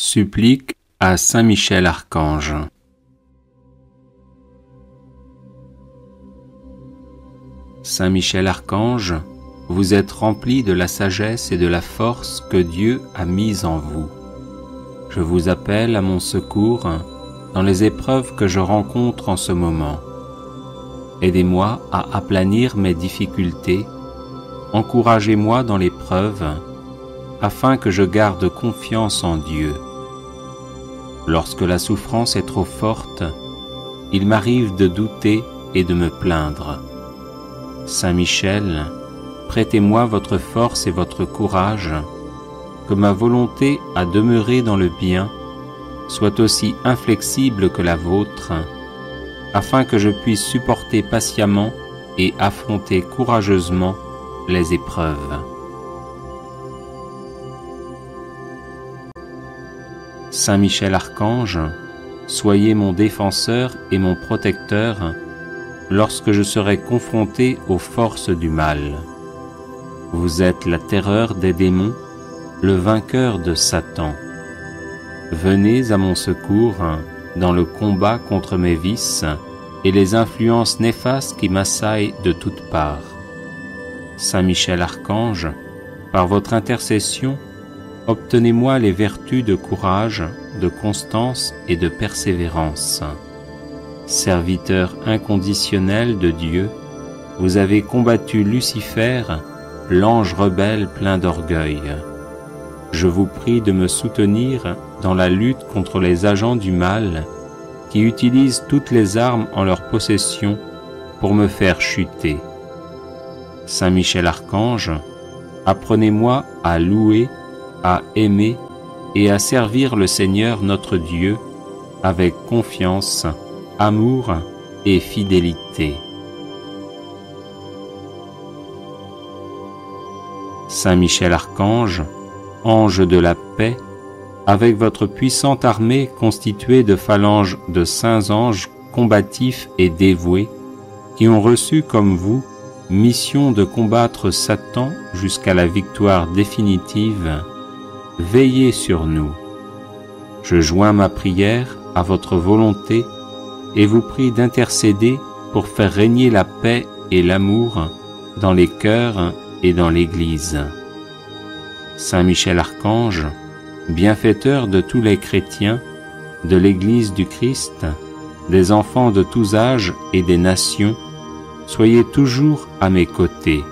Supplique à Saint Michel Archange. Saint Michel Archange, vous êtes rempli de la sagesse et de la force que Dieu a mise en vous. Je vous appelle à mon secours dans les épreuves que je rencontre en ce moment. Aidez-moi à aplanir mes difficultés, encouragez-moi dans l'épreuve, afin que je garde confiance en Dieu. Lorsque la souffrance est trop forte, il m'arrive de douter et de me plaindre. Saint Michel, prêtez-moi votre force et votre courage, que ma volonté à demeurer dans le bien soit aussi inflexible que la vôtre, afin que je puisse supporter patiemment et affronter courageusement les épreuves. Saint Michel Archange, soyez mon défenseur et mon protecteur lorsque je serai confronté aux forces du mal. Vous êtes la terreur des démons, le vainqueur de Satan. Venez à mon secours dans le combat contre mes vices et les influences néfastes qui m'assaillent de toutes parts. Saint Michel Archange, par votre intercession, obtenez-moi les vertus de courage, de constance et de persévérance. Serviteur inconditionnel de Dieu, vous avez combattu Lucifer, l'ange rebelle plein d'orgueil. Je vous prie de me soutenir dans la lutte contre les agents du mal qui utilisent toutes les armes en leur possession pour me faire chuter. Saint Michel Archange, apprenez-moi à louer, à aimer et à servir le Seigneur notre Dieu avec confiance, amour et fidélité. Saint Michel Archange, ange de la paix, avec votre puissante armée constituée de phalanges de saints anges combatifs et dévoués, qui ont reçu comme vous mission de combattre Satan jusqu'à la victoire définitive, veillez sur nous. Je joins ma prière à votre volonté et vous prie d'intercéder pour faire régner la paix et l'amour dans les cœurs et dans l'Église. Saint Michel Archange, bienfaiteur de tous les chrétiens, de l'Église du Christ, des enfants de tous âges et des nations, soyez toujours à mes côtés.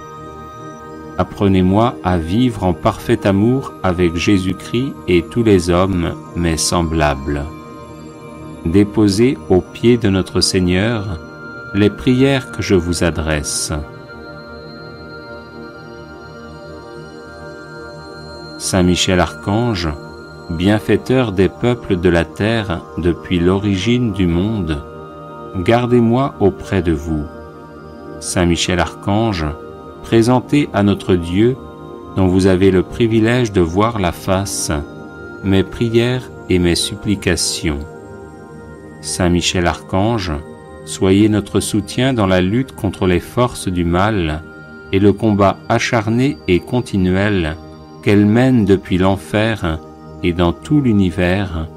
Apprenez-moi à vivre en parfait amour avec Jésus-Christ et tous les hommes, mes semblables. Déposez aux pieds de notre Seigneur les prières que je vous adresse. Saint Michel Archange, bienfaiteur des peuples de la terre depuis l'origine du monde, gardez-moi auprès de vous. Saint Michel Archange, présentez à notre Dieu, dont vous avez le privilège de voir la face, mes prières et mes supplications. Saint Michel Archange, soyez notre soutien dans la lutte contre les forces du mal et le combat acharné et continuel qu'elles mènent depuis l'enfer et dans tout l'univers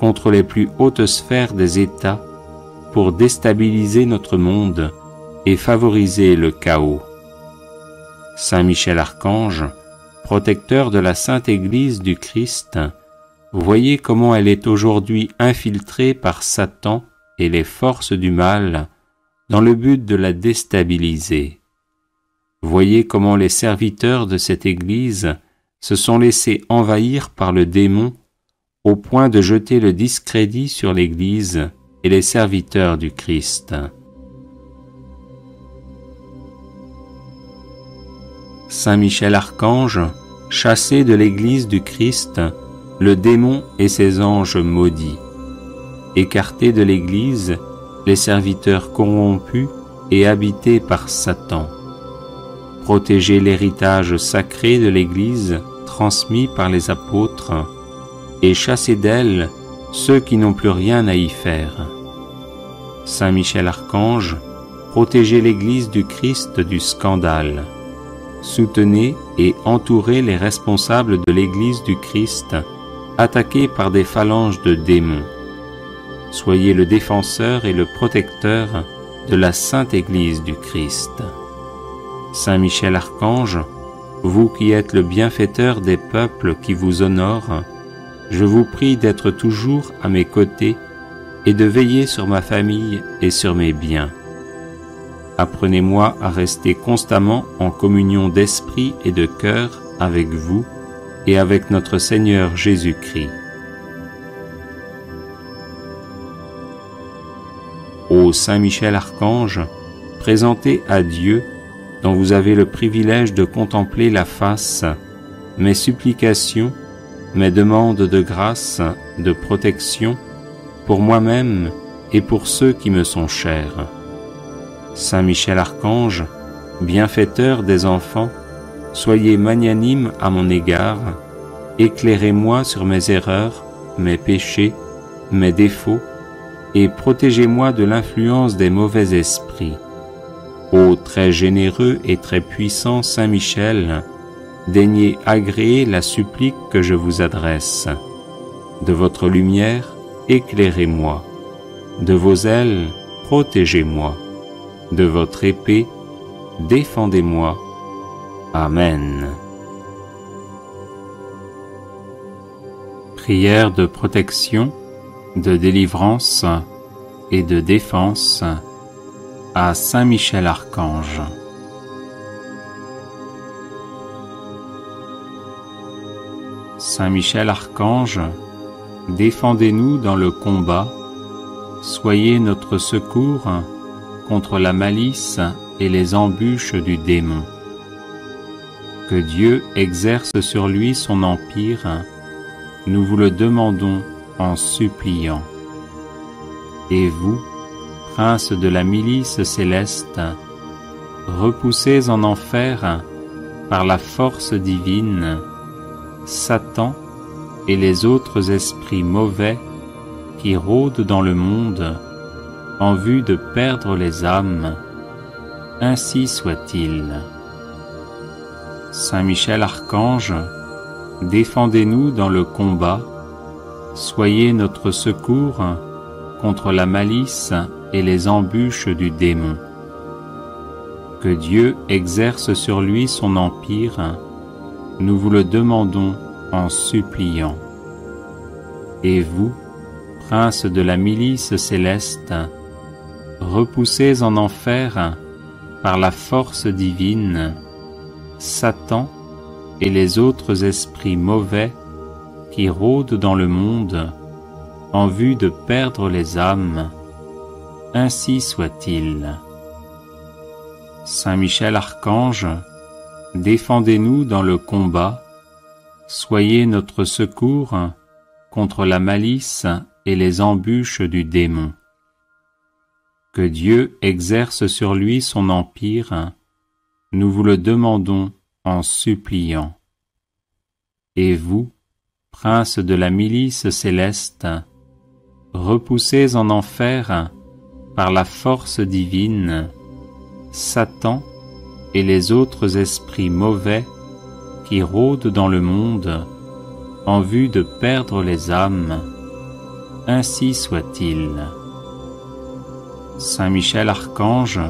contre les plus hautes sphères des États pour déstabiliser notre monde et favoriser le chaos. Saint Michel Archange, protecteur de la Sainte Église du Christ, voyez comment elle est aujourd'hui infiltrée par Satan et les forces du mal dans le but de la déstabiliser. Voyez comment les serviteurs de cette Église se sont laissés envahir par le démon au point de jeter le discrédit sur l'Église et les serviteurs du Christ. Saint Michel Archange, chassez de l'Église du Christ le démon et ses anges maudits. Écartez de l'Église les serviteurs corrompus et habités par Satan. Protégez l'héritage sacré de l'Église transmis par les apôtres et chassez d'elle ceux qui n'ont plus rien à y faire. Saint Michel Archange, protégez l'Église du Christ du scandale. Soutenez et entourez les responsables de l'Église du Christ attaqué par des phalanges de démons. Soyez le défenseur et le protecteur de la Sainte Église du Christ. Saint Michel Archange, vous qui êtes le bienfaiteur des peuples qui vous honorent, je vous prie d'être toujours à mes côtés et de veiller sur ma famille et sur mes biens. Apprenez-moi à rester constamment en communion d'esprit et de cœur avec vous et avec notre Seigneur Jésus-Christ. Ô Saint Michel Archange, présentez à Dieu, dont vous avez le privilège de contempler la face, mes supplications, mes demandes de grâce, de protection, pour moi-même et pour ceux qui me sont chers. Saint Michel Archange, bienfaiteur des enfants, soyez magnanime à mon égard, éclairez-moi sur mes erreurs, mes péchés, mes défauts, et protégez-moi de l'influence des mauvais esprits. Ô très généreux et très puissant Saint Michel, daignez agréer la supplique que je vous adresse. De votre lumière, éclairez-moi. De vos ailes, protégez-moi. De votre épée, défendez-moi. Amen. Prière de protection, de délivrance et de défense à Saint Michel Archange. Saint Michel Archange, défendez-nous dans le combat, soyez notre secours contre la malice et les embûches du démon. Que Dieu exerce sur lui son empire, nous vous le demandons en suppliant. Et vous, prince de la milice céleste, repoussez en enfer par la force divine Satan et les autres esprits mauvais qui rôdent dans le monde en vue de perdre les âmes. Ainsi soit-il. Saint Michel Archange, défendez-nous dans le combat, soyez notre secours contre la malice et les embûches du démon. Que Dieu exerce sur lui son empire, nous vous le demandons en suppliant. Et vous, prince de la milice céleste, repoussez en enfer par la force divine Satan et les autres esprits mauvais qui rôdent dans le monde en vue de perdre les âmes. Ainsi soit-il. Saint Michel Archange, défendez-nous dans le combat, soyez notre secours contre la malice et les embûches du démon. Que Dieu exerce sur lui son empire, nous vous le demandons en suppliant. Et vous, prince de la milice céleste, repoussez en enfer par la force divine Satan et les autres esprits mauvais qui rôdent dans le monde en vue de perdre les âmes. Ainsi soit-il. Saint Michel Archange,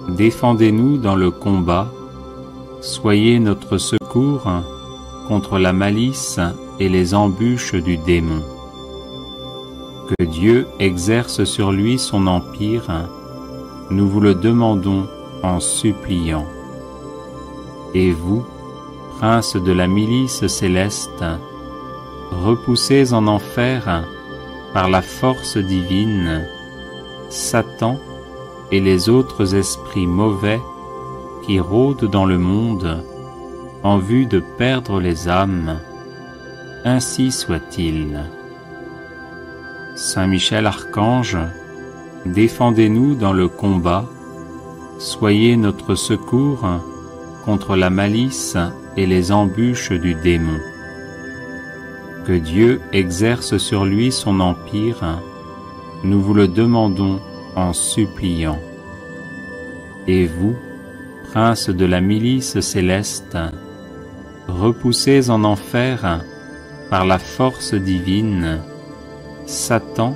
défendez-nous dans le combat, soyez notre secours contre la malice et les embûches du démon. Que Dieu exerce sur lui son empire, nous vous le demandons en suppliant. Et vous, prince de la milice céleste, repoussez en enfer par la force divine Satan et les autres esprits mauvais qui rôdent dans le monde en vue de perdre les âmes. Ainsi soit-il. Saint Michel Archange, défendez-nous dans le combat, soyez notre secours contre la malice et les embûches du démon. Que Dieu exerce sur lui son empire, nous vous le demandons en suppliant. Et vous, prince de la milice céleste, repoussez en enfer par la force divine, Satan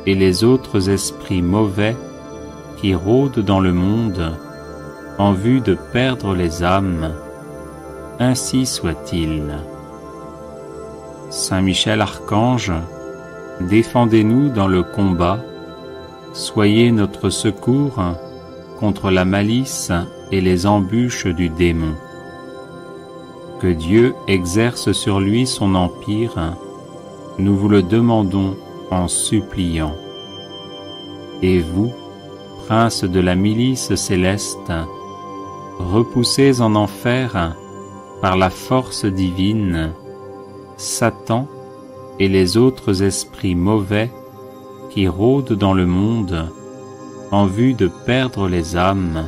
et les autres esprits mauvais qui rôdent dans le monde en vue de perdre les âmes, ainsi soit-il. Saint Michel Archange, défendez-nous dans le combat, soyez notre secours contre la malice et les embûches du démon. Que Dieu exerce sur lui son empire, nous vous le demandons en suppliant. Et vous, princes de la milice céleste, repoussés en enfer par la force divine, Satan et les autres esprits mauvais qui rôdent dans le monde en vue de perdre les âmes,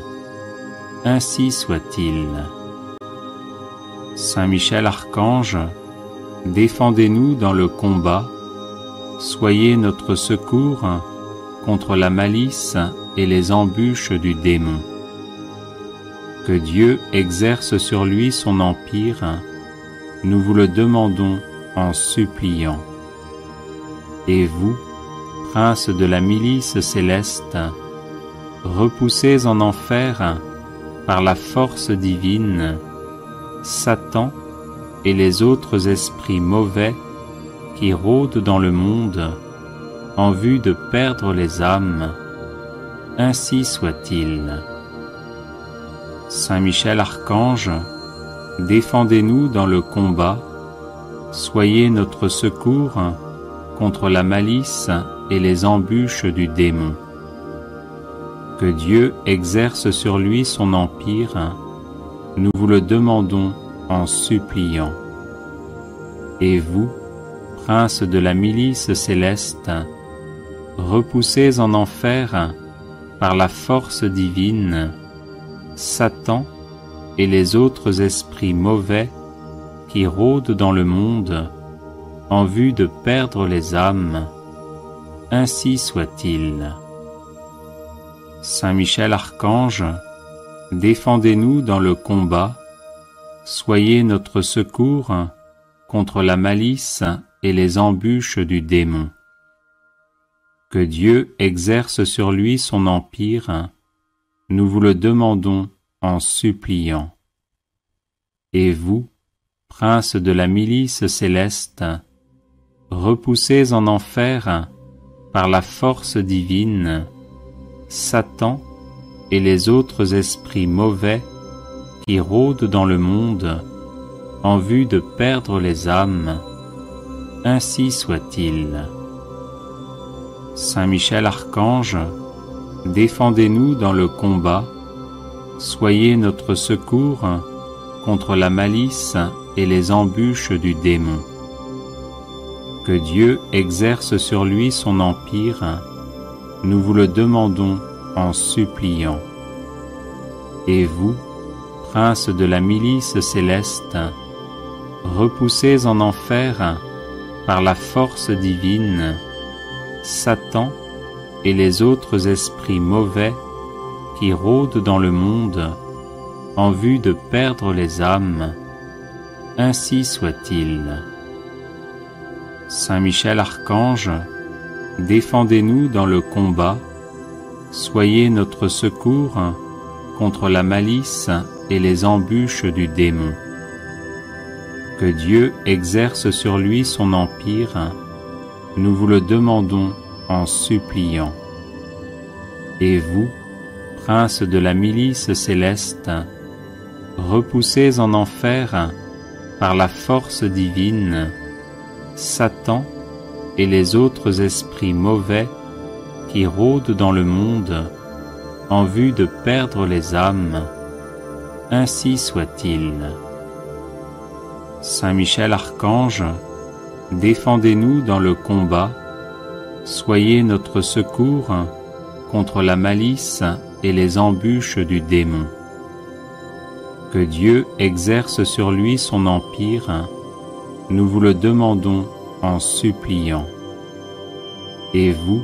ainsi soit-il. Saint Michel Archange, défendez-nous dans le combat, soyez notre secours contre la malice et les embûches du démon. Que Dieu exerce sur lui son empire, nous vous le demandons en suppliant. Et vous, princes de la milice céleste, repoussés en enfer par la force divine, Satan et les autres esprits mauvais qui rôdent dans le monde en vue de perdre les âmes, ainsi soit-il. Saint Michel Archange, défendez-nous dans le combat, soyez notre secours contre la malice et les embûches du démon. Que Dieu exerce sur lui son empire, nous vous le demandons en suppliant. Et vous, princes de la milice céleste, repoussés en enfer par la force divine, Satan et les autres esprits mauvais qui rôdent dans le monde en vue de perdre les âmes, ainsi soit-il. Saint Michel Archange, défendez-nous dans le combat, soyez notre secours contre la malice et les embûches du démon. Que Dieu exerce sur lui son empire, nous vous le demandons en suppliant. Et vous, princes de la milice céleste, repoussés en enfer par la force divine, Satan et les autres esprits mauvais qui rôdent dans le monde en vue de perdre les âmes, ainsi soit-il. Saint Michel Archange, défendez-nous dans le combat, soyez notre secours contre la malice et les embûches du démon. Que Dieu exerce sur lui son empire, nous vous le demandons en suppliant. Et vous, princes de la milice céleste, repoussés en enfer par la force divine, Satan et les autres esprits mauvais qui rôdent dans le monde en vue de perdre les âmes, ainsi soit-il. Saint Michel Archange, défendez-nous dans le combat, soyez notre secours contre la malice et les embûches du démon. Que Dieu exerce sur lui son empire, nous vous le demandons en suppliant. Et vous, princes de la milice céleste, repoussés en enfer par la force divine, Satan et les autres esprits mauvais qui rôdent dans le monde en vue de perdre les âmes, ainsi soit-il. Saint Michel Archange, défendez-nous dans le combat, soyez notre secours contre la malice et les embûches du démon. Que Dieu exerce sur lui son empire, nous vous le demandons en suppliant. Et vous,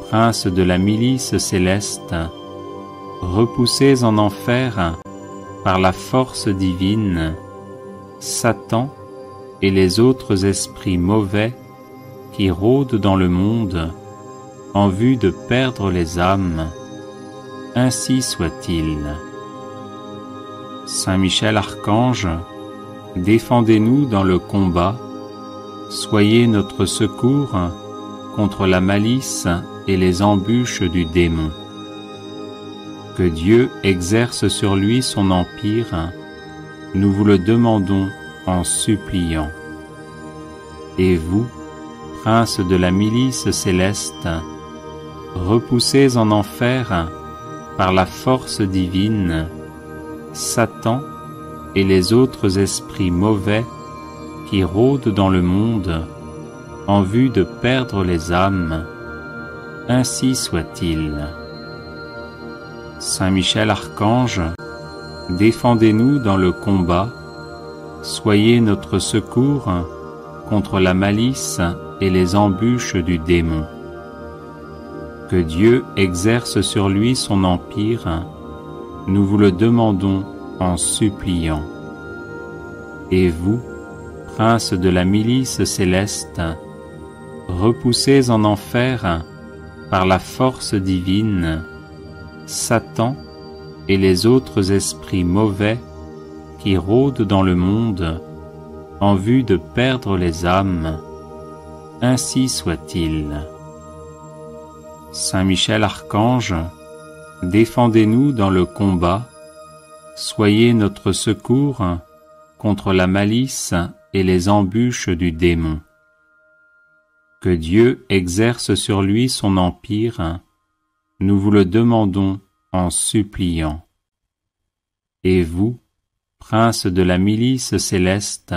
princes de la milice céleste, repoussés en enfer par la force divine, Satan et les autres esprits mauvais qui rôdent dans le monde en vue de perdre les âmes, ainsi soit-il. Saint Michel Archange, défendez-nous dans le combat, soyez notre secours contre la malice et les embûches du démon. Que Dieu exerce sur lui son empire, nous vous le demandons en suppliant. Et vous, prince de la milice céleste, repoussez en enfer par la force divine Satan et les autres esprits mauvais qui rôdent dans le monde en vue de perdre les âmes, ainsi soit-il. Saint Michel Archange, défendez-nous dans le combat, soyez notre secours contre la malice et les embûches du démon. Que Dieu exerce sur lui son empire, nous vous le demandons en suppliant. Et vous, prince de la milice céleste, repoussez en enfer par la force divine Satan et les autres esprits mauvais qui rôdent dans le monde en vue de perdre les âmes, ainsi soit-il. Saint Michel Archange, défendez-nous dans le combat, soyez notre secours contre la malice et les embûches du démon. Que Dieu exerce sur lui son empire, nous vous le demandons en suppliant. Et vous, prince de la milice céleste,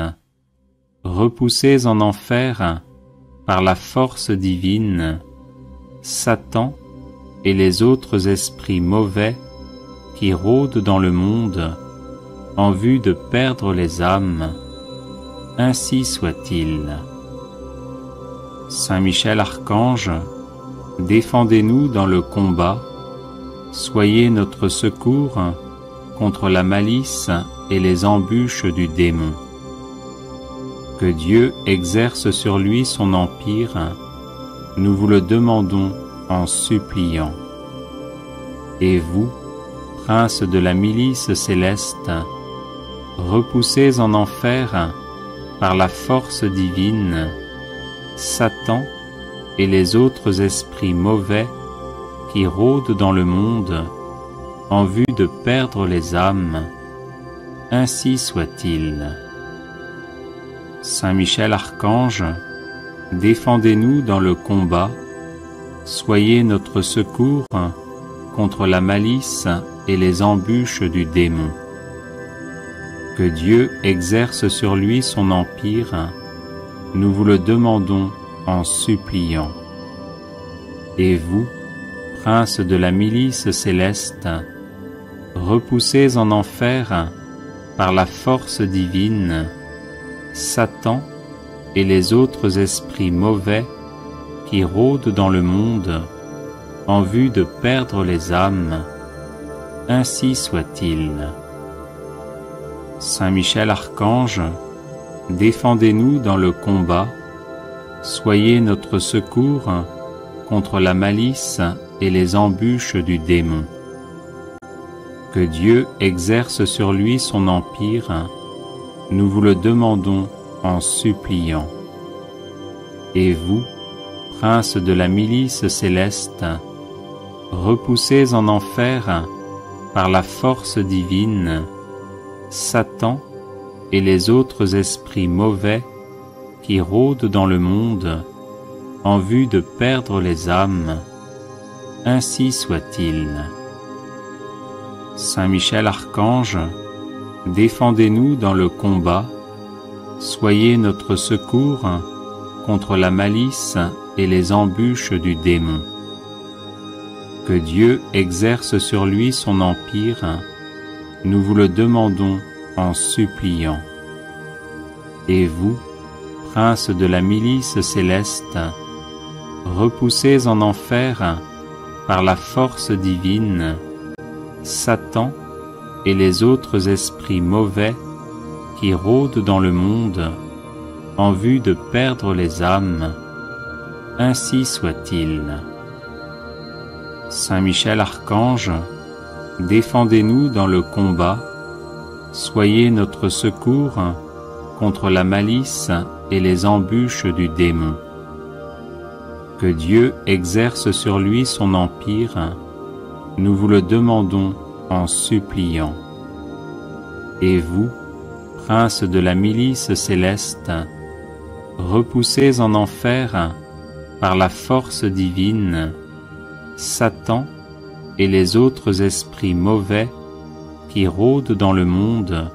repoussez en enfer par la force divine Satan et les autres esprits mauvais qui rôdent dans le monde en vue de perdre les âmes, ainsi soit-il. Saint Michel Archange, défendez-nous dans le combat, soyez notre secours contre la malice et les embûches du démon. Que Dieu exerce sur lui son empire, nous vous le demandons en suppliant. Et vous, prince de la milice céleste, repoussez en enfer par la force divine Satan et les autres esprits mauvais qui rôdent dans le monde en vue de perdre les âmes, ainsi soit-il. Saint Michel Archange, défendez-nous dans le combat, soyez notre secours contre la malice et les embûches du démon. Que Dieu exerce sur lui son empire, nous vous le demandons en suppliant. Et vous, prince de la milice céleste, repoussez en enfer par la force divine Satan et les autres esprits mauvais qui rôdent dans le monde en vue de perdre les âmes, ainsi soit-il. Saint Michel Archange, défendez-nous dans le combat, soyez notre secours contre la malice et les embûches du démon. Que Dieu exerce sur lui son empire, nous vous le demandons en suppliant. Et vous, prince de la milice céleste, repoussez en enfer par la force divine Satan et les autres esprits mauvais qui rôdent dans le monde en vue de perdre les âmes, ainsi soit-il. Saint Michel Archange, défendez-nous dans le combat, soyez notre secours contre la malice et les embûches du démon. Que Dieu exerce sur lui son empire, nous vous le demandons en suppliant. Et vous, prince de la milice céleste, repoussez en enfer par la force divine Satan et les autres esprits mauvais qui rôdent dans le monde en vue de perdre les âmes, ainsi soit-il. Saint Michel Archange, défendez-nous dans le combat, soyez notre secours contre la malice et les embûches du démon. Que Dieu exerce sur lui son empire, nous vous le demandons en suppliant. Et vous, prince de la milice céleste, repoussez en enfer par la force divine Satan et les autres esprits mauvais qui rôdent dans le monde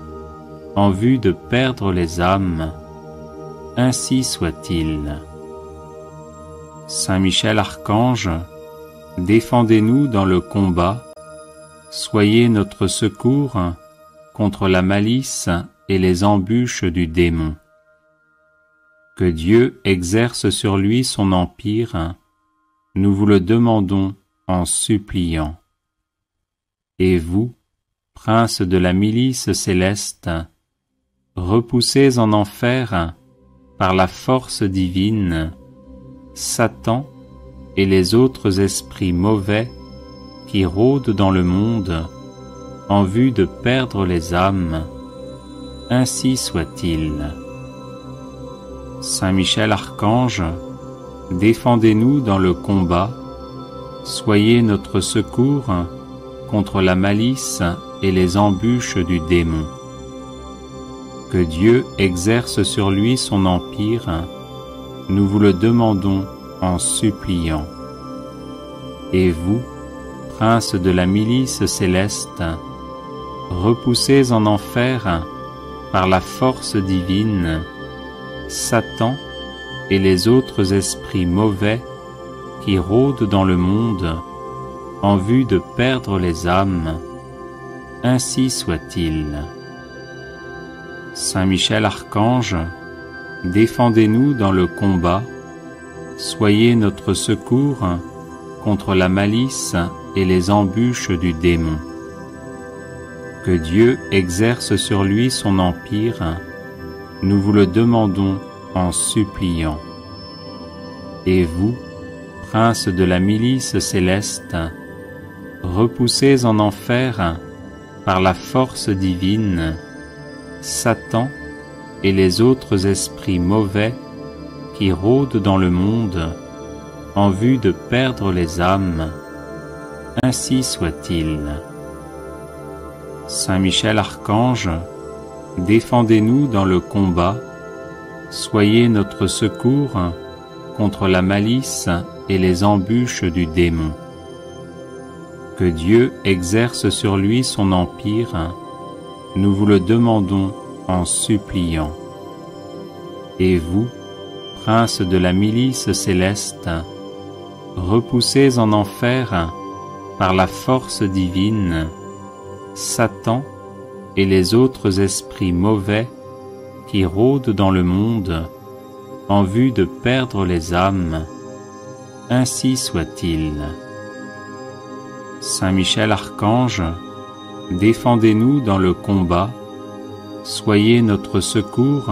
en vue de perdre les âmes, ainsi soit-il. Saint Michel Archange, défendez-nous dans le combat, soyez notre secours contre la malice et les embûches du démon. Que Dieu exerce sur lui son empire, nous vous le demandons en suppliant. Et vous, prince de la milice céleste, repoussez en enfer par la force divine Satan et les autres esprits mauvais qui rôdent dans le monde en vue de perdre les âmes, ainsi soit-il. Saint Michel Archange, défendez-nous dans le combat, soyez notre secours contre la malice et les embûches du démon. Que Dieu exerce sur lui son empire, nous vous le demandons en suppliant. Et vous, prince de la milice céleste, repoussez en enfer par la force divine Satan et les autres esprits mauvais qui rôdent dans le monde en vue de perdre les âmes, ainsi soit-il. Saint Michel Archange, défendez-nous dans le combat, soyez notre secours contre la malice et les embûches du démon. Que Dieu exerce sur lui son empire, nous vous le demandons en suppliant. Et vous, prince de la milice céleste, repoussez en enfer par la force divine Satan et les autres esprits mauvais qui rôdent dans le monde en vue de perdre les âmes, ainsi soit-il. Saint Michel Archange, défendez-nous dans le combat, soyez notre secours contre la malice et les embûches du démon. Que Dieu exerce sur lui son empire, nous vous le demandons en suppliant. Et vous, prince de la milice céleste, repoussez en enfer par la force divine Satan et les autres esprits mauvais qui rôdent dans le monde en vue de perdre les âmes, ainsi soit-il. Saint Michel Archange, défendez-nous dans le combat, soyez notre secours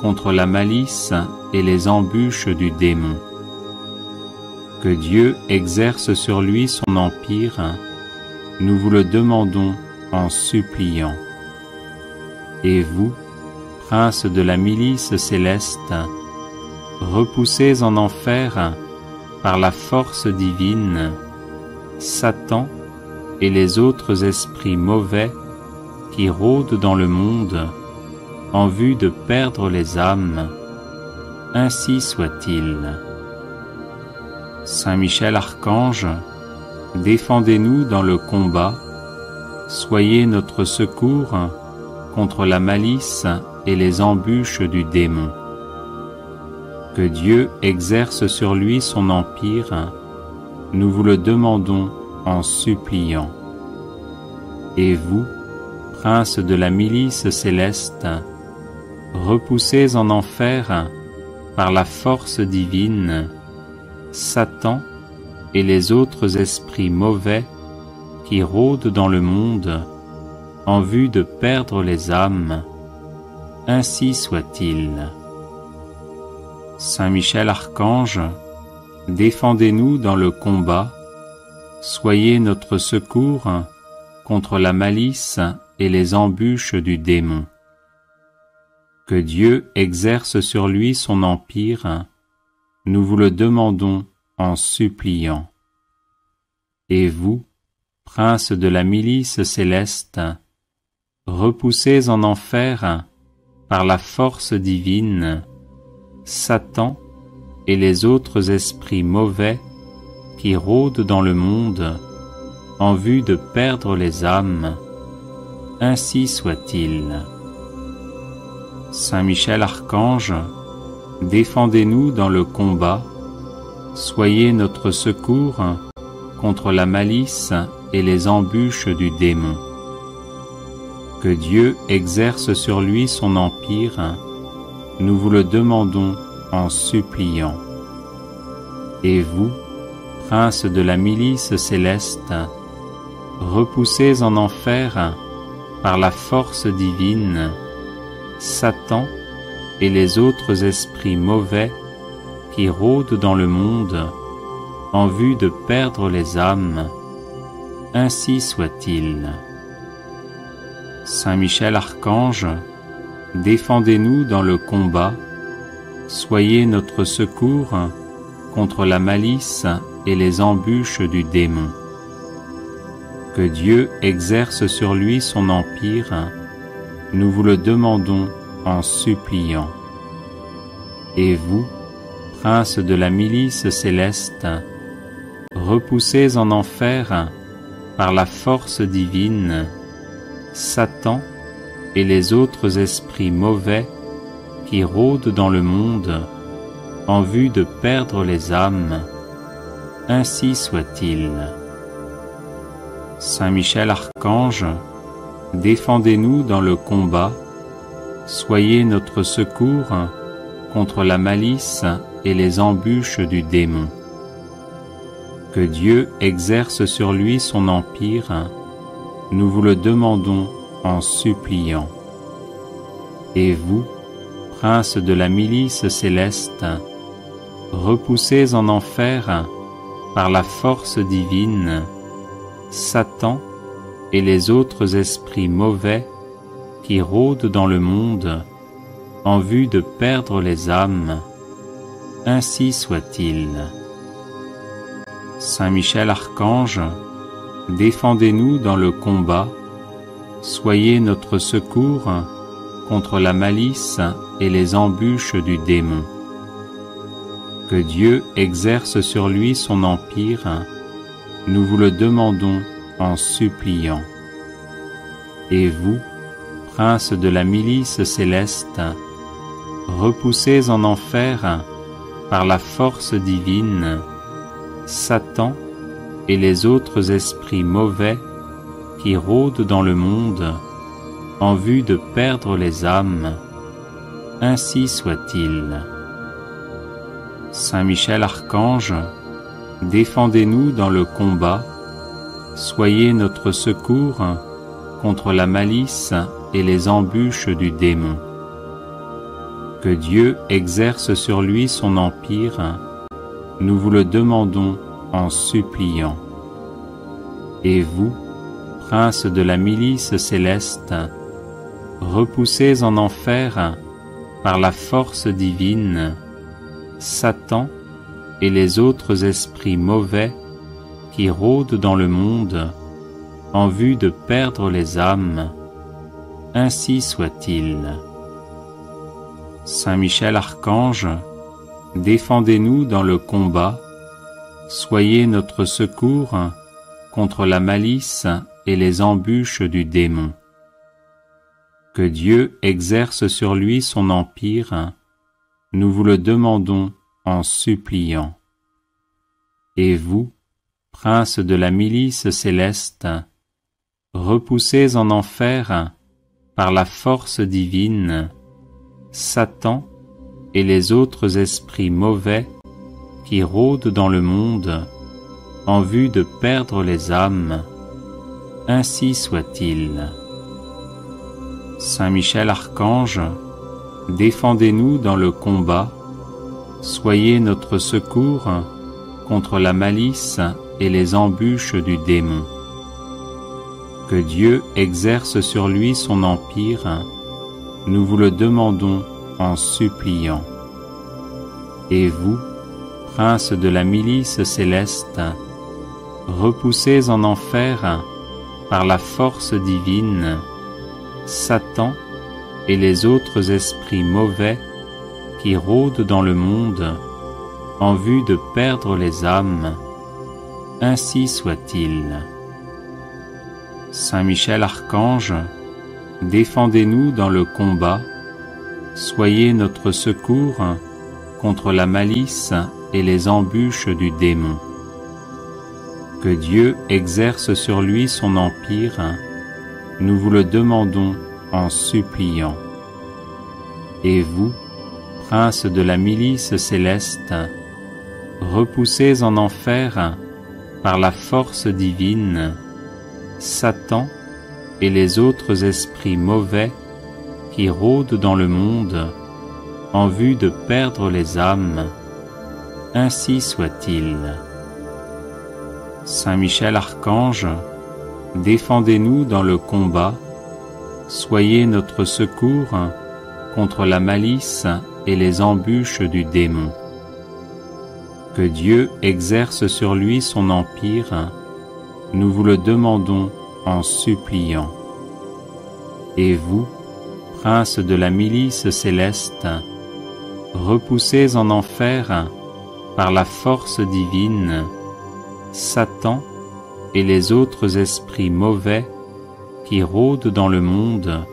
contre la malice et les embûches du démon. Que Dieu exerce sur lui son empire, nous vous le demandons en suppliant. Et vous, prince de la milice céleste, repoussez en enfer par la force divine Satan et les autres esprits mauvais qui rôdent dans le monde en vue de perdre les âmes, ainsi soit-il. Saint Michel Archange, défendez-nous dans le combat, soyez notre secours contre la malice et les embûches du démon. Que Dieu exerce sur lui son empire, nous vous le demandons en suppliant. Et vous, prince de la milice céleste, repoussez en enfer par la force divine Satan et les autres esprits mauvais qui rôdent dans le monde en vue de perdre les âmes, ainsi soit-il. Saint Michel Archange, défendez-nous dans le combat, soyez notre secours contre la malice et les embûches du démon. Que Dieu exerce sur lui son empire, nous vous le demandons en suppliant. Et vous, princes de la milice céleste, repoussez en enfer, par la force divine, Satan et les autres esprits mauvais qui rôdent dans le monde en vue de perdre les âmes. Ainsi soit-il. Saint Michel Archange, défendez-nous dans le combat, soyez notre secours contre la malice et les embûches du démon. Que Dieu exerce sur lui son empire, nous vous le demandons en suppliant. Et vous, princes de la milice céleste, repoussez en enfer, par la force divine, Satan et les autres esprits mauvais qui rôdent dans le monde en vue de perdre les âmes. Ainsi soit-il. Saint Michel Archange, défendez-nous dans le combat, soyez notre secours contre la malice et les embûches du démon. Que Dieu exerce sur lui son empire, nous vous le demandons en suppliant. Et vous, princes de la milice céleste, repoussez en enfer, par la force divine, Satan et les autres esprits mauvais qui rôdent dans le monde en vue de perdre les âmes. Ainsi soit-il. Saint Michel Archange, défendez-nous dans le combat, soyez notre secours contre la malice et les embûches du démon. Que Dieu exerce sur lui son empire, nous vous le demandons en suppliant. Et vous, princes de la milice céleste, repoussez en enfer, par la force divine, Satan et les autres esprits mauvais qui rôdent dans le monde en vue de perdre les âmes. Ainsi soit-il. Saint Michel Archange, défendez-nous dans le combat, soyez notre secours contre la malice et les embûches du démon. Que Dieu exerce sur lui son empire, nous vous le demandons en suppliant. Et vous, princes de la milice céleste, repoussez en enfer, par la force divine, Satan et les autres esprits mauvais qui rôdent dans le monde en vue de perdre les âmes. Ainsi soit-il. Saint Michel Archange, défendez-nous dans le combat, soyez notre secours contre la malice et les embûches du démon. Que Dieu exerce sur lui son empire, nous vous le demandons en suppliant. Et vous, princes de la milice céleste, repoussez en enfer, par la force divine, Satan et les autres esprits mauvais qui rôdent dans le monde en vue de perdre les âmes. Ainsi soit-il. Saint Michel Archange, défendez-nous dans le combat, soyez notre secours contre la malice et les embûches du démon. Que Dieu exerce sur lui son empire, nous vous le demandons en suppliant. Et vous, princes de la milice céleste, repoussez en enfer, par la force divine, Satan et les autres esprits mauvais qui rôdent dans le monde en vue de perdre les âmes. Ainsi soit-il. Saint Michel Archange, défendez-nous dans le combat, Soyez notre secours contre la malice et les embûches du démon. Que Dieu exerce sur lui son empire, nous vous le demandons en suppliant. Et vous, prince de la milice céleste, repoussez en enfer par la force divine Satan et les autres esprits mauvais qui rôdent dans le monde en vue de perdre les âmes. Ainsi soit-il. Saint Michel Archange, défendez-nous dans le combat, soyez notre secours contre la malice et les embûches du démon. Que Dieu exerce sur lui son empire, nous vous le demandons en suppliant. Et vous, prince de la milice céleste, repoussez en enfer par la force divine Satan et les autres esprits mauvais qui rôdent dans le monde en vue de perdre les âmes. Ainsi soit-il. Saint Michel Archange, défendez-nous dans le combat, soyez notre secours contre la malice et les embûches du démon. Que Dieu exerce sur lui son empire, nous vous le demandons en suppliant. Et vous, prince de la milice céleste, repoussez en enfer par la force divine Satan et les autres esprits mauvais qui rôdent dans le monde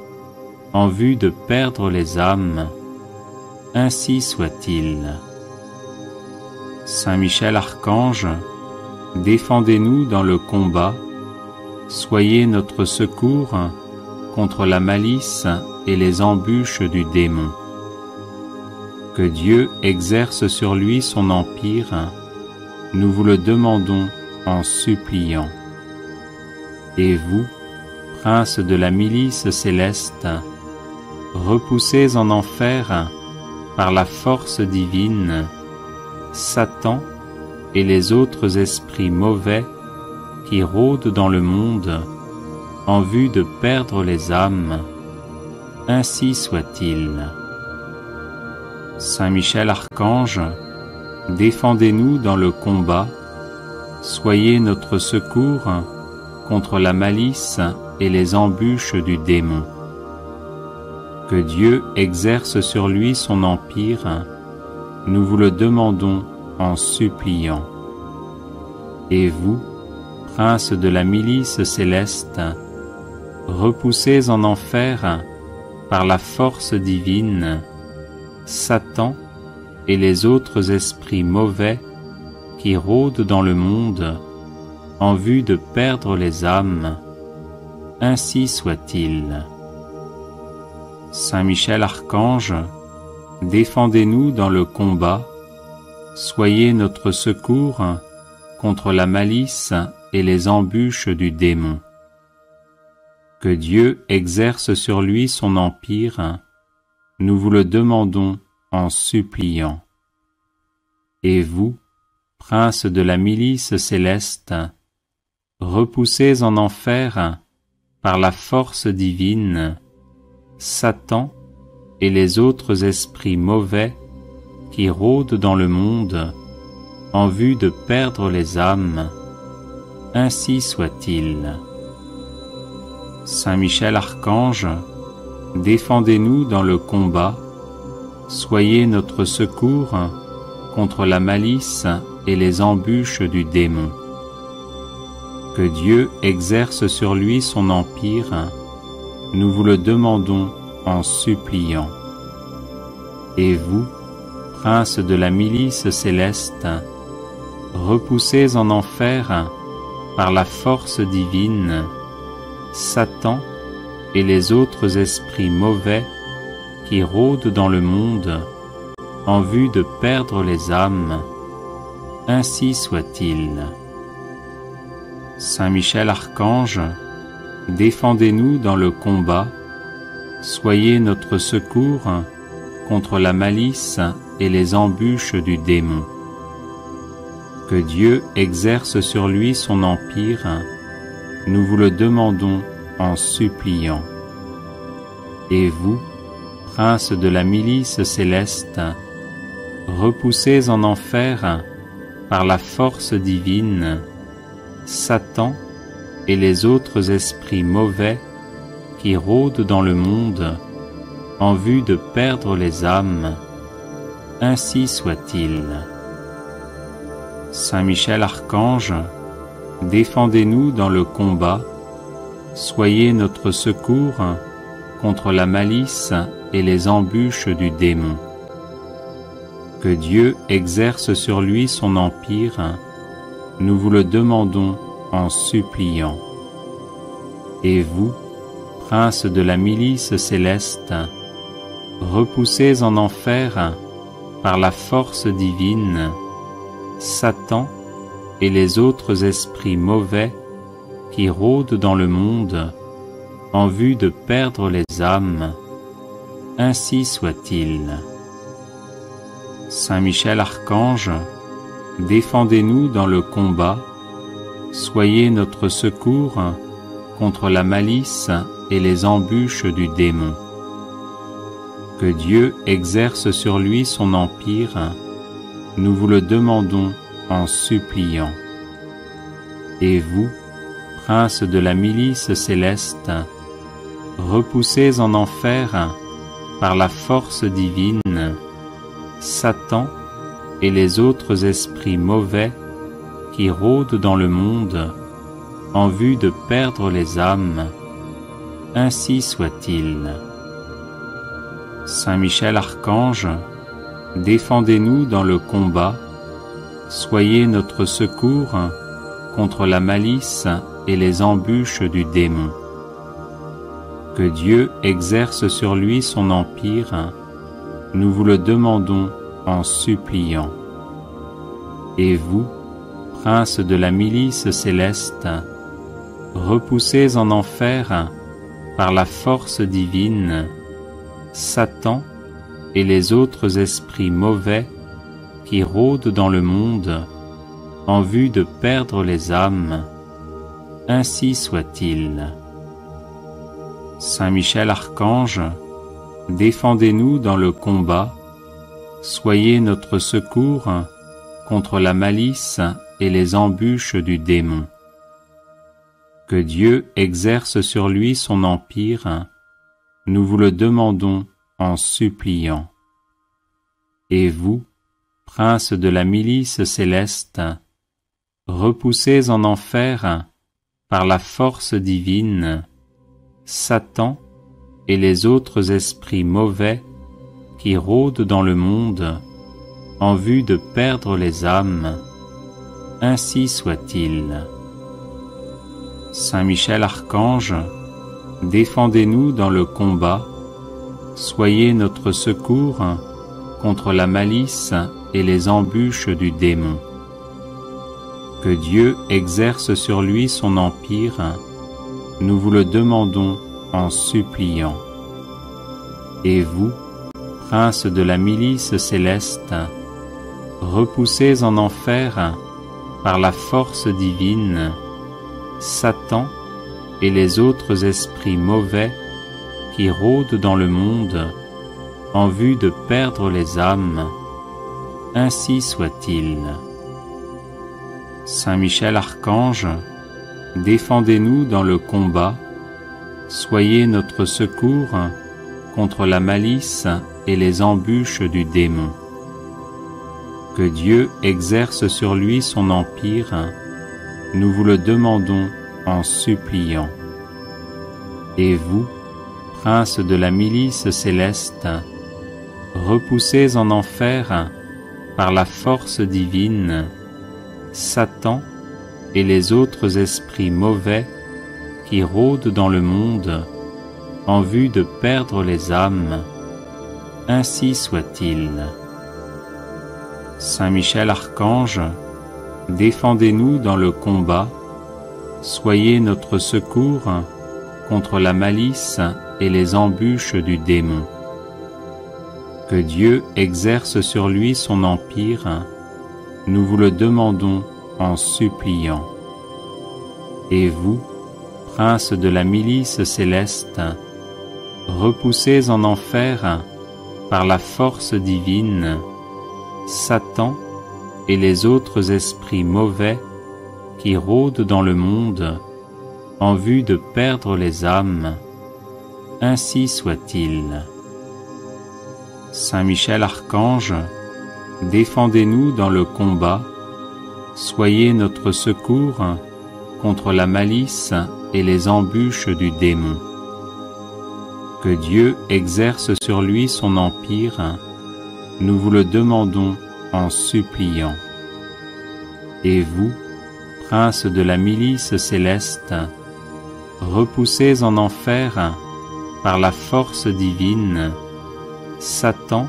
en vue de perdre les âmes. Ainsi soit-il. Saint Michel Archange, défendez-nous dans le combat, soyez notre secours contre la malice et les embûches du démon. Que Dieu exerce sur lui son empire, nous vous le demandons en suppliant. Et vous, prince de la milice céleste, repoussez en enfer par la force divine Satan et les autres esprits mauvais qui rôdent dans le monde en vue de perdre les âmes. Ainsi soit-il. Saint Michel Archange, défendez-nous dans le combat, soyez notre secours contre la malice et les embûches du démon. Que Dieu exerce sur lui son empire, nous vous le demandons en suppliant. Et vous, prince de la milice céleste, repoussez en enfer par la force divine Satan et les autres esprits mauvais qui rôdent dans le monde en vue de perdre les âmes. Ainsi soit-il. Saint Michel Archange, défendez-nous dans le combat, soyez notre secours contre la malice et les embûches du démon. Que Dieu exerce sur lui son empire, nous vous le demandons en suppliant. Et vous, prince de la milice céleste, repoussez en enfer par la force divine Satan et les autres esprits mauvais qui rôdent dans le monde en vue de perdre les âmes. Ainsi soit-il. Saint Michel Archange, défendez-nous dans le combat, soyez notre secours contre la malice et les embûches du démon. Que Dieu exerce sur lui son empire, nous vous le demandons en suppliant. Et vous, prince de la milice céleste, repoussez en enfer par la force divine Satan et les autres esprits mauvais qui rôdent dans le monde en vue de perdre les âmes. Ainsi soit-il. Saint Michel Archange, défendez-nous dans le combat, soyez notre secours contre la malice et les embûches du démon. Que Dieu exerce sur lui son empire, nous vous le demandons en suppliant. Et vous, princes de la milice céleste, repoussés en enfer par la force divine, Satan et les autres esprits mauvais qui rôdent dans le monde en vue de perdre les âmes, ainsi soit-il. Saint Michel Archange, défendez-nous dans le combat, soyez notre secours contre la malice et les embûches du démon. Que Dieu exerce sur lui son empire, nous vous le demandons en suppliant. Et vous, princes de la milice céleste, repoussés en enfer par la force divine, Satan et les autres esprits mauvais qui rôdent dans le monde en vue de perdre les âmes, ainsi soit-il. Saint Michel Archange, défendez-nous dans le combat, soyez notre secours contre la malice et les embûches du démon. Que Dieu exerce sur lui son empire, nous vous le demandons en suppliant. Et vous, princes de la milice céleste, repoussés en enfer par la force divine, Satan et les autres esprits mauvais qui rôdent dans le monde en vue de perdre les âmes, ainsi soit-il. Saint Michel Archange, défendez-nous dans le combat, soyez notre secours contre la malice et les embûches du démon. Que Dieu exerce sur lui son empire, nous vous le demandons en suppliant. Et vous, princes de la milice céleste, repoussés en enfer par la force divine, Satan et les autres esprits mauvais qui rôdent dans le monde en vue de perdre les âmes, ainsi soit-il. Saint Michel Archange, défendez-nous dans le combat, soyez notre secours contre la malice et les embûches du démon. Que Dieu exerce sur lui son empire, nous vous le demandons en suppliant. Et vous, princes de la milice céleste, repoussés en enfer par la force divine, Satan et les autres esprits mauvais qui rôdent dans le monde en vue de perdre les âmes, ainsi soit-il. Saint Michel Archange, défendez-nous dans le combat, soyez notre secours contre la malice et les embûches du démon. Que Dieu exerce sur lui son empire, nous vous le demandons en suppliant. Et vous, princes de la milice céleste, repoussés en enfer par la force divine, Satan et les autres esprits mauvais qui rôdent dans le monde en vue de perdre les âmes, ainsi soit-il. Saint Michel Archange, défendez-nous dans le combat, soyez notre secours contre la malice et les embûches du démon. Que Dieu exerce sur lui son empire, nous vous le demandons en suppliant. Et vous, princes de la milice céleste, repoussés en enfer par la force divine, Satan et les autres esprits mauvais qui rôdent dans le monde en vue de perdre les âmes, ainsi soit-il. Saint Michel Archange, défendez-nous dans le combat, soyez notre secours contre la malice et les embûches du démon. Que Que Dieu exerce sur lui son empire, nous vous le demandons en suppliant. Et vous, princes de la milice céleste, repoussés en enfer par la force divine, Satan et les autres esprits mauvais qui rôdent dans le monde en vue de perdre les âmes, ainsi soit-il. Saint Michel Archange, défendez-nous dans le combat, soyez notre secours contre la malice et les embûches du démon. Que Dieu exerce sur lui son empire, nous vous le demandons en suppliant. Et vous, princes de la milice céleste, repoussés en enfer par la force divine, Satan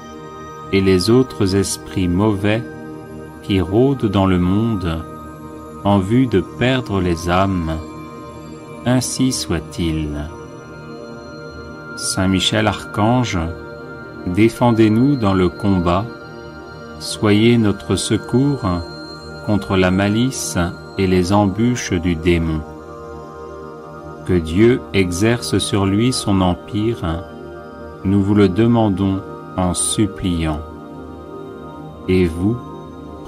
et les autres esprits mauvais qui rôdent dans le monde en vue de perdre les âmes, ainsi soit-il. Saint Michel Archange, défendez-nous dans le combat, soyez notre secours contre la malice et les embûches du démon. Que Dieu exerce sur lui son empire, nous vous le demandons en suppliant. Et vous,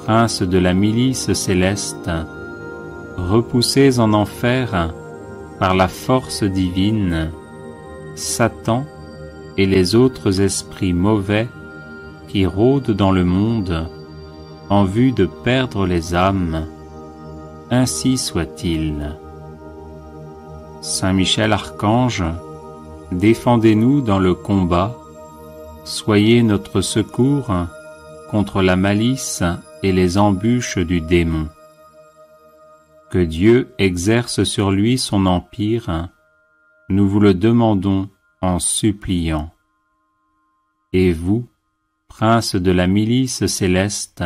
princes de la milice céleste, repoussés en enfer par la force divine, Satan et les autres esprits mauvais qui rôdent dans le monde en vue de perdre les âmes, ainsi soit-il. Saint Michel Archange, défendez-nous dans le combat, soyez notre secours contre la malice et les embûches du démon. Que Dieu exerce sur lui son empire, nous vous le demandons en suppliant. Et vous, princes de la milice céleste,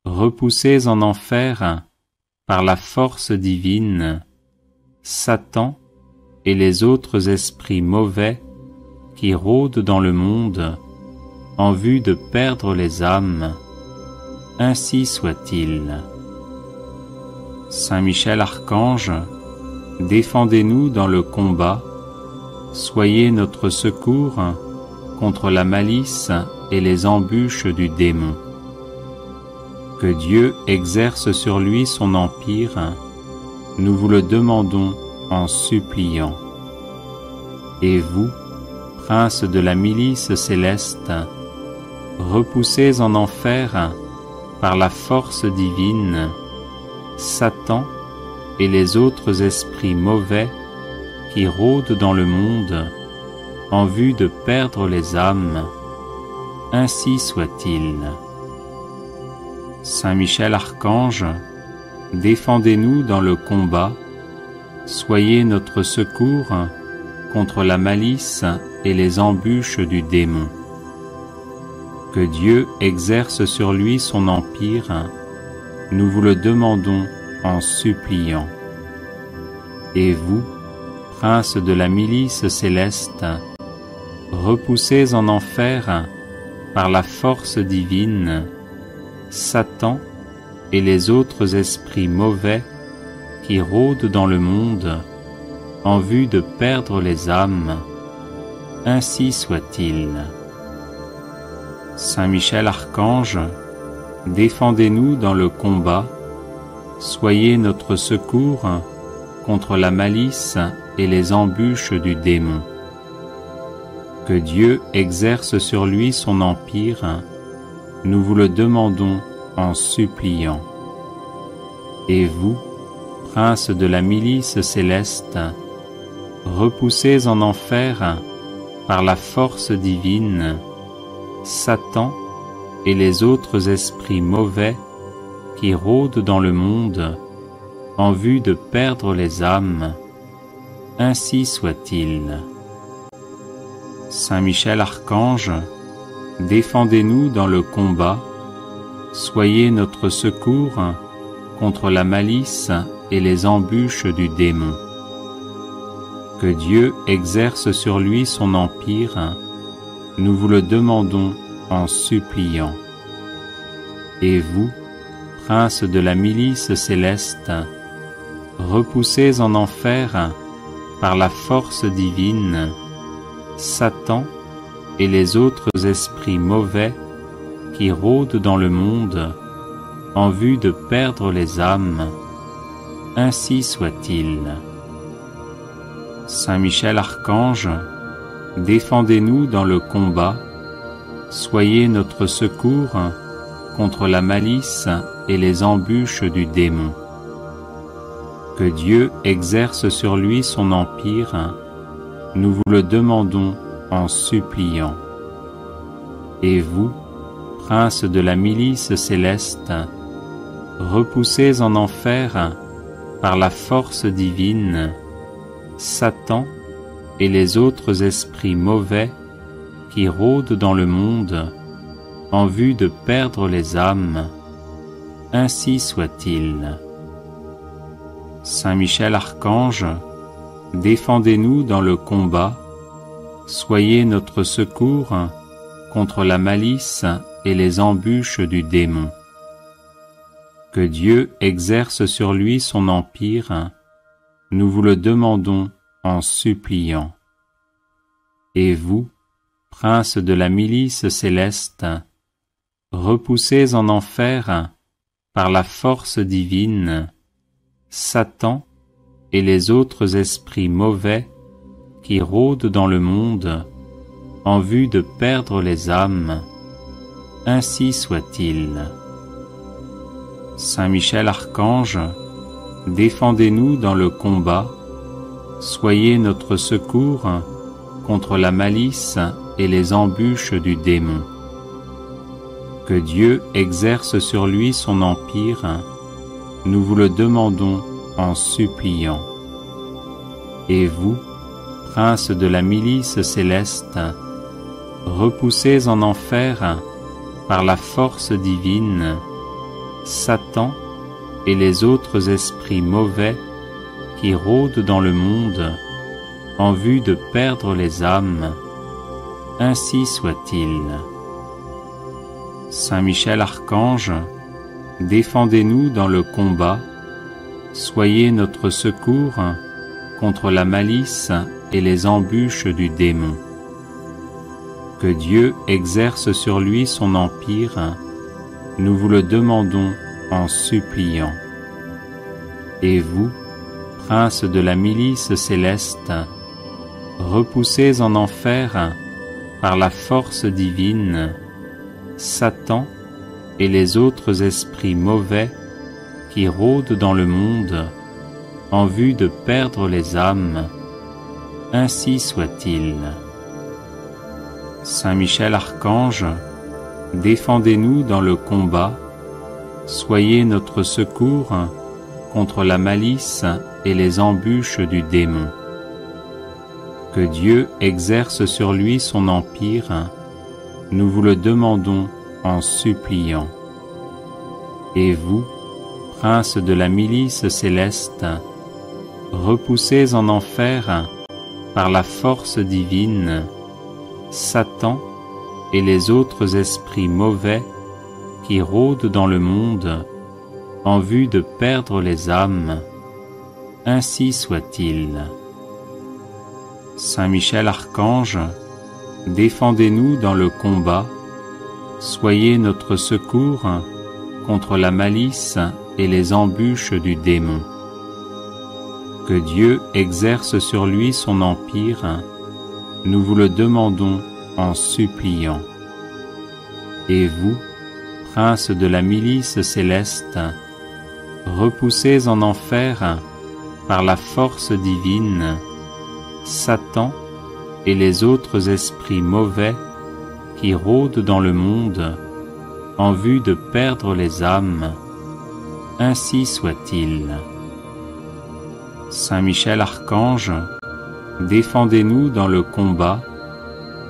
repoussés en enfer par la force divine, Satan et les autres esprits mauvais qui rôdent dans le monde en vue de perdre les âmes, ainsi soit-il. Saint Michel Archange, défendez-nous dans le combat, soyez notre secours contre la malice et les embûches du démon. Que Dieu exerce sur lui son empire, nous vous le demandons en suppliant. Et vous, princes de la milice céleste, repoussés en enfer par la force divine, Satan et les autres esprits mauvais qui rôdent dans le monde en vue de perdre les âmes, ainsi soit-il. Saint Michel Archange, défendez-nous dans le combat, soyez notre secours contre la malice et les embûches du démon. Que Dieu exerce sur lui son empire, nous vous le demandons en suppliant. Et vous, princes de la milice céleste, repoussés en enfer par la force divine, Satan et les autres esprits mauvais qui rôdent dans le monde en vue de perdre les âmes, ainsi soit-il. Saint Michel Archange, défendez-nous dans le combat, soyez notre secours contre la malice et les embûches du démon. Que Dieu exerce sur lui son empire, nous vous le demandons en suppliant. Et vous, princes de la milice céleste, repoussés en enfer par la force divine, Satan et les autres esprits mauvais qui rôdent dans le monde en vue de perdre les âmes, ainsi soit-il. Saint Michel Archange, défendez-nous dans le combat, soyez notre secours contre la malice et les embûches du démon. Que Dieu exerce sur lui son empire, nous vous le demandons en suppliant. Et vous, prince de la milice céleste, repoussez en enfer par la force divine Satan et les autres esprits mauvais qui rôdent dans le monde en vue de perdre les âmes, ainsi soit-il. Saint Michel Archange, défendez-nous dans le combat, soyez notre secours contre la malice et les embûches du démon. Que Dieu exerce sur lui son empire, nous vous le demandons en suppliant. Et vous, prince de la milice céleste, repoussez en enfer par la force divine Satan et les autres esprits mauvais qui rôdent dans le monde en vue de perdre les âmes, ainsi soit-il. Saint Michel Archange, défendez-nous dans le combat, soyez notre secours contre la malice et les embûches du démon. Que Dieu exerce sur lui son empire, nous vous le demandons en suppliant. Et vous, prince de la milice céleste, repoussez en enfer par la force divine Satan et les autres esprits mauvais qui rôdent dans le monde en vue de perdre les âmes, ainsi soit-il. Saint Michel Archange, défendez-nous dans le combat, soyez notre secours contre la malice et les embûches du démon. Que Dieu exerce sur lui son empire, nous vous le demandons en suppliant. Et vous, prince de la milice céleste, repoussez en enfer par la force divine Satan et les autres esprits mauvais qui rôdent dans le monde en vue de perdre les âmes, ainsi soit-il. Saint Michel Archange, défendez-nous dans le combat, soyez notre secours contre la malice et les embûches du démon. Que Dieu exerce sur lui son empire, nous vous le demandons en suppliant. Et vous, prince de la milice céleste, repoussez en enfer par la force divine Satan et les autres esprits mauvais qui rôdent dans le monde en vue de perdre les âmes, ainsi soit-il. Saint Michel Archange, défendez-nous dans le combat, soyez notre secours contre la malice et les embûches du démon. Que Dieu exerce sur lui son empire, nous vous le demandons en suppliant. Et vous, prince de la milice céleste, repoussez en enfer par la force divine Satan et les autres esprits mauvais qui rôdent dans le monde en vue de perdre les âmes, ainsi soit-il. Saint Michel Archange, défendez-nous dans le combat, soyez notre secours contre la malice et les embûches du démon. Que Dieu exerce sur lui son empire, nous vous le demandons en suppliant. Et vous, prince de la milice céleste, repoussez en enfer par la force divine Satan et les autres esprits mauvais qui rôdent dans le monde en vue de perdre les âmes, ainsi soit-il. Saint Michel Archange, défendez-nous dans le combat,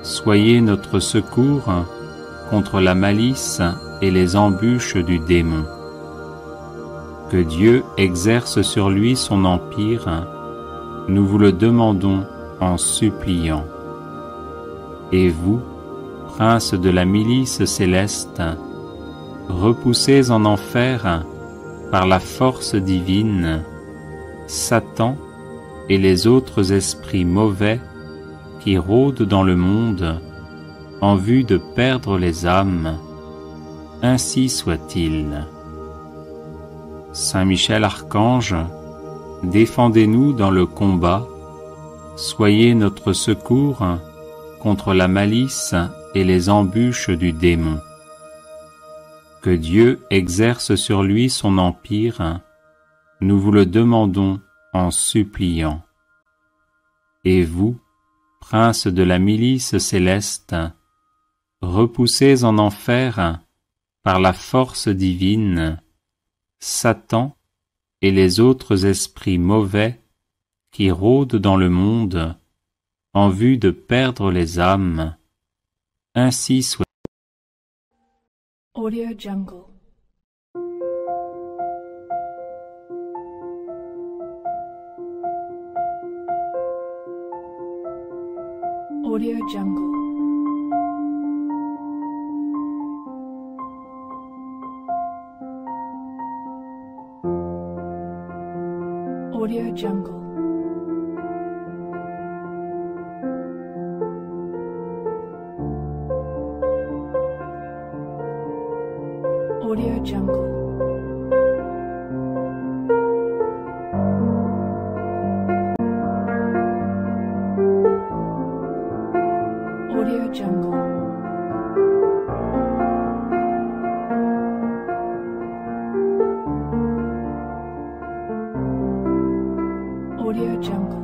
soyez notre secours contre la malice et les embûches du démon. Que Dieu exerce sur lui son empire, nous vous le demandons en suppliant. Et vous, princes de la milice céleste, repoussés en enfer par la force divine, Satan et les autres esprits mauvais qui rôdent dans le monde en vue de perdre les âmes, ainsi soit-il. Saint Michel Archange, défendez-nous dans le combat, soyez notre secours contre la malice et les embûches du démon. Que Dieu exerce sur lui son empire, nous vous le demandons en suppliant. Et vous, princes de la milice céleste, repoussés en enfer par la force divine, Satan et les autres esprits mauvais qui rôdent dans le monde en vue de perdre les âmes, ainsi soit. Audio Jungle. Audio Jungle. Audio Jungle. Audio Jungle. Audio Jungle. Audio Jungle.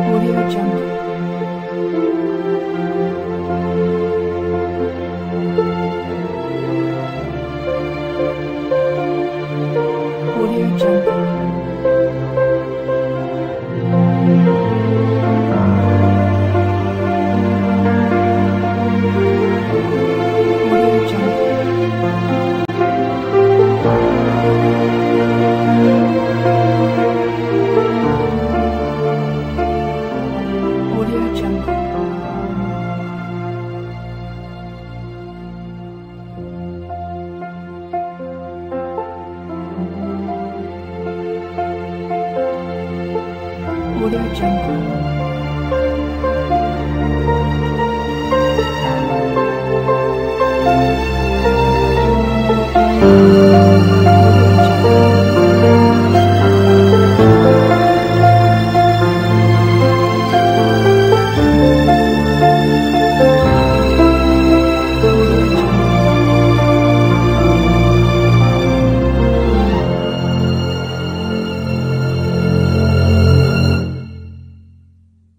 Audio Jungle. Audio Jungle. Audio Jungle.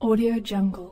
Audio Jungle.